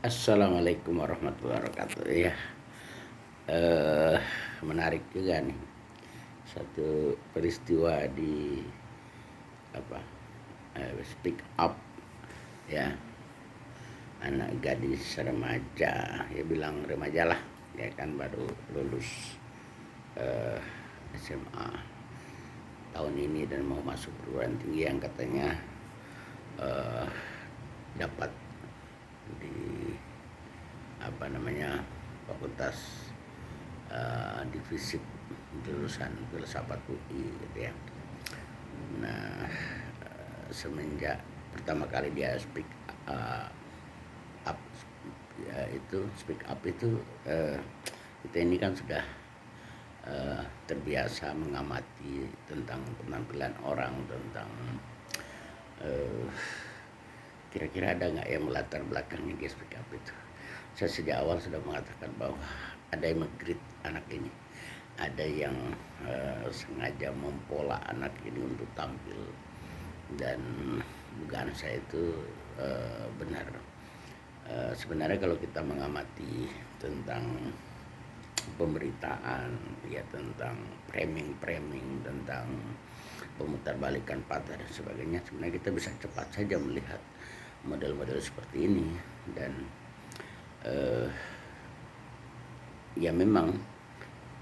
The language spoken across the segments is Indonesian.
Assalamualaikum warahmatullahi wabarakatuh. Ya, eh, menarik juga nih satu peristiwa di apa speak up ya, anak gadis remaja, ya bilang remaja lah, ya kan baru lulus eh, SMA tahun ini dan mau masuk perguruan tinggi yang katanya eh, dapat di fakultas divisi jurusan filsafat UI gitu ya. Nah, semenjak pertama kali dia speak up ya, itu speak up itu kita ini kan sudah terbiasa mengamati tentang penampilan orang, tentang kira-kira ada nggak yang melatar belakangnya dia speak up itu. Saya sejak awal sudah mengatakan bahwa ada yang menggrit anak ini, ada yang sengaja mempola anak ini untuk tampil, dan dugaan saya itu benar. Sebenarnya kalau kita mengamati tentang pemberitaan, ya tentang framing, tentang pemutarbalikan patah dan sebagainya, sebenarnya kita bisa cepat saja melihat model-model seperti ini. Dan ya memang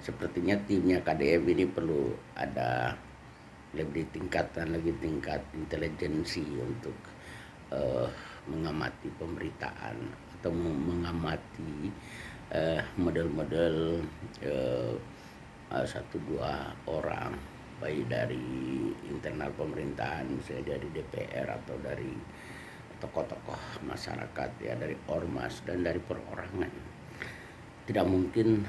sepertinya timnya KDM ini perlu ada lebih tingkat intelijensi untuk mengamati pemberitaan atau mengamati model-model satu dua orang, baik dari internal pemerintahan, misalnya dari DPR atau dari tokoh-tokoh masyarakat, ya dari ormas dan dari perorangan. Tidak mungkin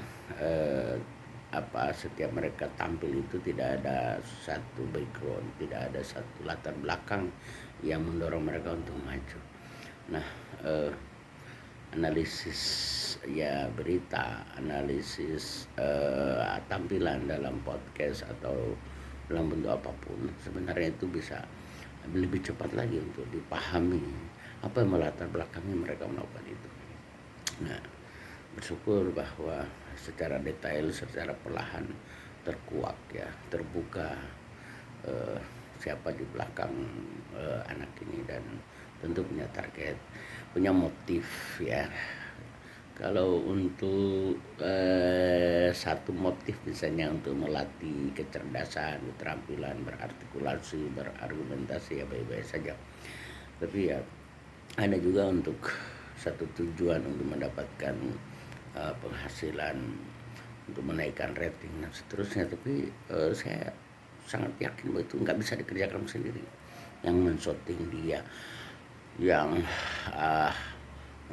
setiap mereka tampil itu tidak ada satu background, tidak ada satu latar belakang yang mendorong mereka untuk maju. Nah, analisis ya berita, analisis tampilan dalam podcast atau dalam bentuk apapun, sebenarnya itu bisa lebih cepat lagi untuk dipahami apa yang melatar belakangnya mereka melakukan itu. Nah, bersyukur bahwa secara detail, secara perlahan terkuak, ya terbuka siapa di belakang anak ini, dan tentu punya target, punya motif ya. Kalau untuk satu motif misalnya untuk melatih kecerdasan, keterampilan berartikulasi, berargumentasi, ya baik-baik saja. Tapi ya ada juga untuk satu tujuan untuk mendapatkan penghasilan, untuk menaikkan rating dan seterusnya. Tapi saya sangat yakin bahwa itu nggak bisa dikerjakan sendiri. Yang menshooting dia, yang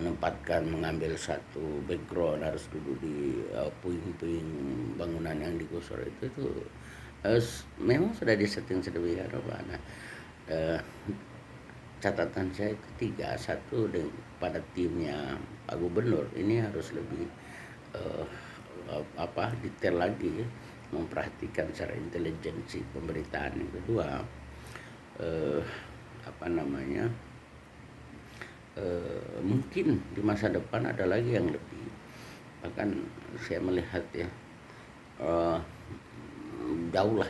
mengambil satu background, harus duduk di puing-puing bangunan yang digusur itu memang sudah disetting sedemikian rupa. Nah, catatan saya itu 3. Satu, pada timnya Pak Gubernur ini harus lebih detail lagi, memperhatikan secara intelijensi pemberitaan. Yang kedua, mungkin di masa depan ada lagi yang lebih, bahkan saya melihat ya jauh lah.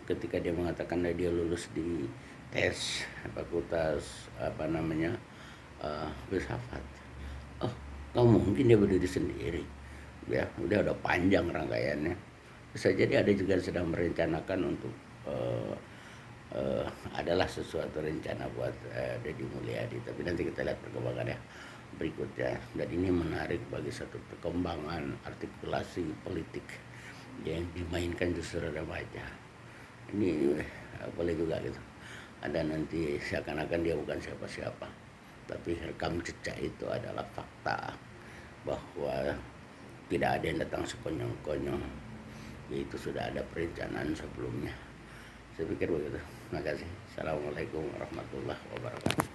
Ketika dia mengatakan dia lulus di tes fakultas filsafat, nggak mungkin dia berdiri sendiri, ya udah panjang rangkaiannya. Bisa jadi ada juga yang sedang merencanakan untuk adalah sesuatu rencana buat Deddy Mulyadi, tapi nanti kita lihat perkembangannya berikutnya. Dan ini menarik bagi satu perkembangan artikulasi politik yang dimainkan justru remaja. Ini boleh juga gitu, ada nanti seakan-akan dia bukan siapa-siapa, tapi rekam jejak itu adalah fakta bahwa tidak ada yang datang sekonyong-konyong, yaitu sudah ada perencanaan sebelumnya. Saya pikir begitu. Terima kasih. Assalamualaikum warahmatullahi wabarakatuh.